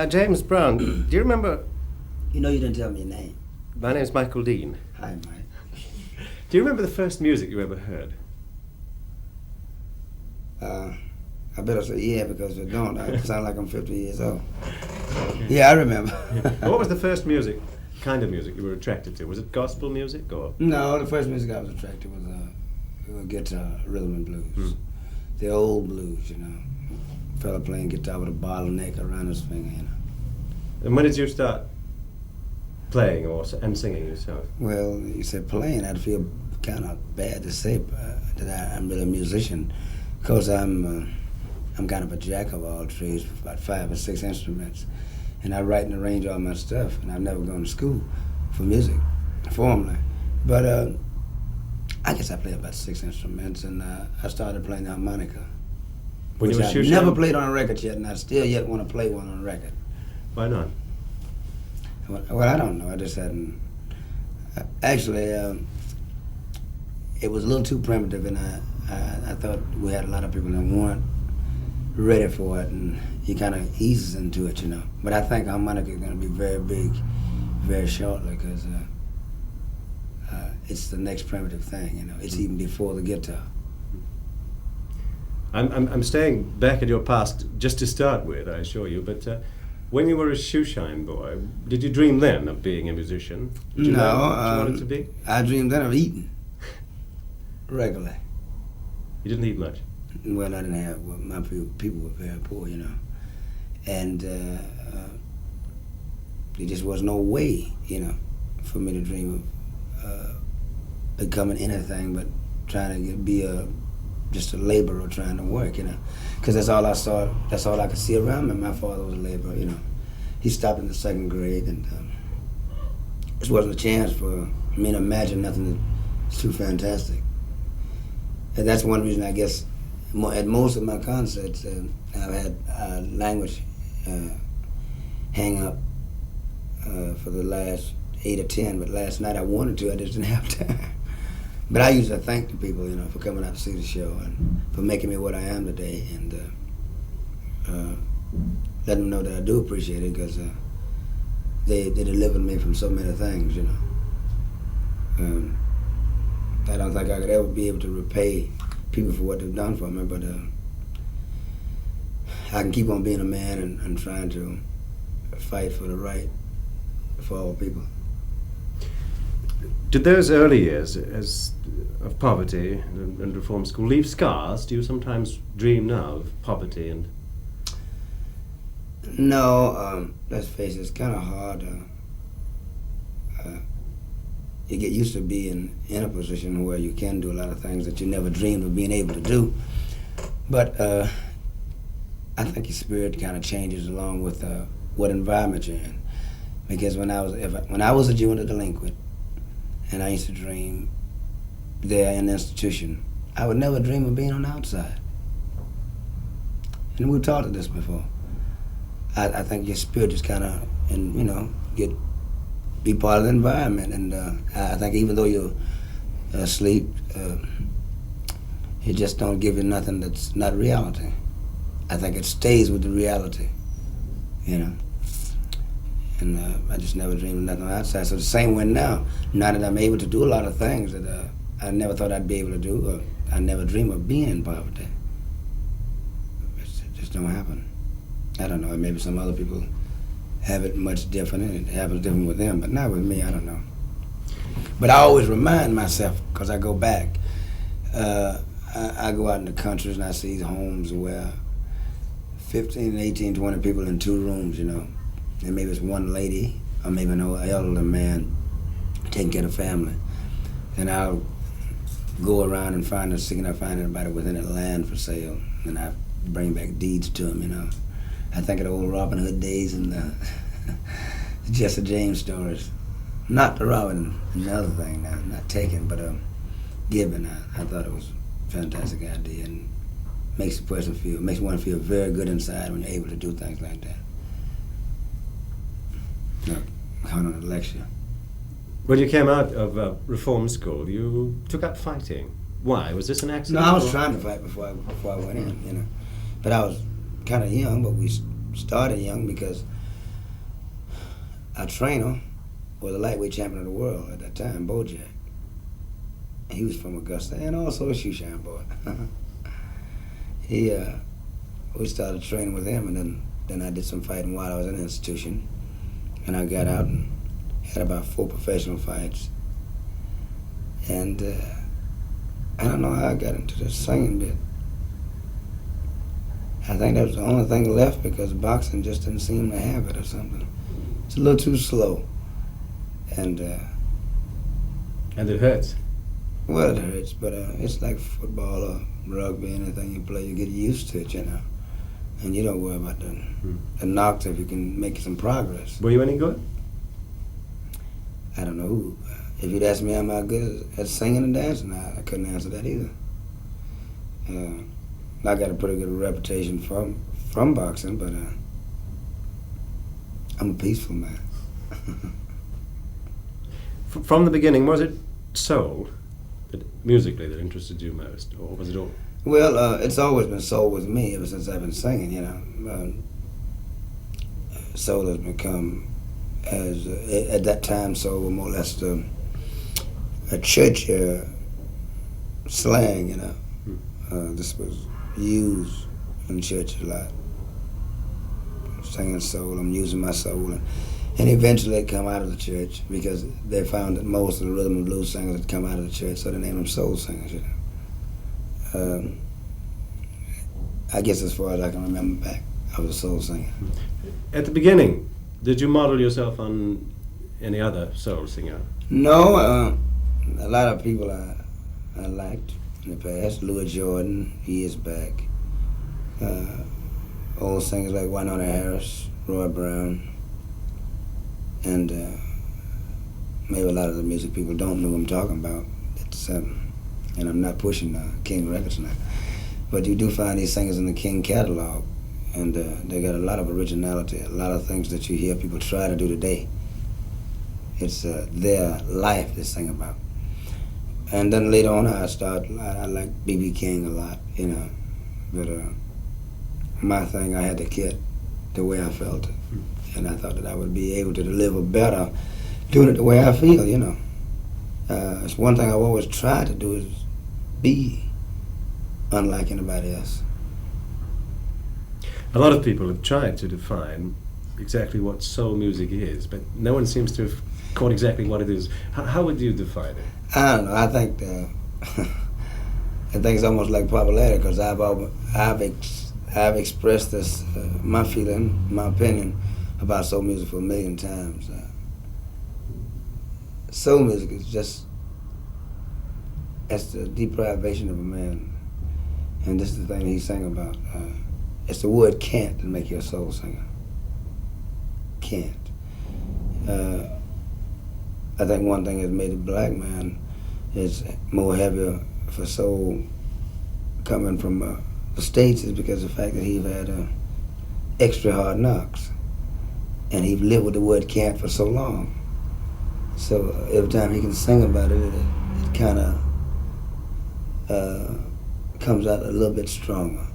James Brown, do you remember... You know you didn't tell me your name. My name's Michael Dean. Hi, Mike. Do you remember the first music you ever heard? I better say yeah, because if I don't, I sound like I'm 50 years old. Yeah, I remember. What was the first kind of music you were attracted to? Was it gospel music or...? No, the first music I was attracted to was guitar, rhythm and blues. The old blues, you know. A fella playing guitar with a bottleneck around his finger, you know. And when did you start playing and singing yourself? Well, you said playing, I'd feel kind of bad to say that I'm really a musician, because I'm kind of a jack of all trades, with about 5 or 6 instruments, and I write and arrange all my stuff, and I've never gone to school for music, formally. But I guess I play about 6 instruments, and I started playing the harmonica, which I've never played on a record yet, and I still yet want to play one on a record. Why not? Well, I don't know. I just hadn't. Actually, it was a little too primitive, and I thought we had a lot of people that weren't ready for it, and you kind of eases into it, you know. But I think harmonica is going to be very big very shortly, because it's the next primitive thing, you know. It's even before the guitar. I'm staying back at your past just to start with, I assure you, but when you were a shoeshine boy, did you dream then of being a musician? Did you know what you wanted to be? I dreamed then of eating regularly. You didn't eat much? Well, I didn't have, my people were very poor, you know. And there just was no way, you know, for me to dream of becoming anything but trying to be just a laborer trying to work, you know. Because that's all I saw, that's all I could see around me. My father was a laborer, you know. He stopped in the 2nd grade, and this wasn't a chance for me to imagine nothing that's too fantastic. And that's one reason, I guess, at most of my concerts, I've had language hang up for the last 8 or 10, but last night I wanted to, I just didn't have time. But I usually thank the people, you know, for coming out to see the show and for making me what I am today, and let them know that I do appreciate it, because they delivered me from so many things, you know. I don't think I could ever be able to repay people for what they've done for me, but I can keep on being a man and trying to fight for the right for all people. Did those early years of poverty and reform school leave scars? Do you sometimes dream now of poverty and... No, let's face it, it's kind of hard. You get used to being in a position where you can do a lot of things that you never dreamed of being able to do. But I think your spirit kind of changes along with what environment you're in. Because when I was a juvenile delinquent, and I used to dream there in the institution, I would never dream of being on the outside. And we've talked of this before. I think your spirit just kind of, and you know, be part of the environment. And I think even though you're asleep, it just don't give you nothing that's not reality. I think it stays with the reality, you know. And I just never dreamed of nothing outside. So the same way now that I'm able to do a lot of things that I never thought I'd be able to do, or I never dreamed of being in poverty. It just don't happen. I don't know, maybe some other people have it much different, and it happens different with them, but not with me, I don't know. But I always remind myself, because I go back, I go out in the countries and I see homes where 15, 18, 20 people in 2 rooms, you know. And maybe it's one lady, or maybe an elderly man taking care of family. And I'll go around and seeking I find anybody with any land for sale, and I bring back deeds to them, you know. I think of the old Robin Hood days and the Jesse James stories. Not the Robin, another thing, not taken, but given. I thought it was a fantastic idea, and makes one feel very good inside when you're able to do things like that. Kind of a lecture. When you came out of reform school, you took up fighting. Why? Was this an accident? No, I was trying to fight before I went in, you know. But I was kind of young, but we started young because our trainer was a lightweight champion of the world at that time, Bojack. He was from Augusta and also a shoeshine boy. We started training with him, and then I did some fighting while I was in the institution. And I got out and had about 4 professional fights. And I don't know how I got into the singing bit. I think that was the only thing left because boxing just didn't seem to have it or something. It's a little too slow. And it hurts. Well, it hurts, but it's like football or rugby, anything you play, you get used to it, you know. And you don't worry about the knocks if you can make some progress. Were you any good? I don't know. If you'd asked me, am I good at singing and dancing, I couldn't answer that either. I got a pretty good reputation from boxing, but I'm a peaceful man. From the beginning, was it soul, musically, that interested you most, or was it all? Well, it's always been soul with me ever since I've been singing, you know. Soul has become, at that time, soul was more or less a church slang, you know. This was used in church a lot. Singing soul, I'm using my soul. And eventually it come out of the church because they found that most of the rhythm and blues singers had come out of the church, so they named them soul singers, you know. I guess as far as I can remember back, I was a soul singer. At the beginning, did you model yourself on any other soul singer? No, a lot of people I liked in the past. Louis Jordan, years back. Old singers like Winona Harris, Roy Brown, and maybe a lot of the music people don't know what I'm talking about. It's and I'm not pushing King Records now. But you do find these singers in the King catalog, and they got a lot of originality, a lot of things that you hear people try to do today. It's their life they sing about. And then later on I like B.B. King a lot, you know. But my thing, I had to get the way I felt it. And I thought that I would be able to deliver better doing it the way I feel, you know. It's one thing I've always tried to do is be unlike anybody else. A lot of people have tried to define exactly what soul music is, but no one seems to have caught exactly what it is. How would you define it? I don't know. I think I think it's almost like popularity because I've expressed this my feeling, my opinion about soul music for a million times. Soul music is just it's the deprivation of a man, and this is the thing he sang about. It's the word "can't" that make you a soul singer. Can't. I think one thing that's made a black man is more heavier for soul coming from the States is because of the fact that he's had extra hard knocks, and he's lived with the word "can't" for so long. So every time he can sing about it, it kind of comes out a little bit stronger.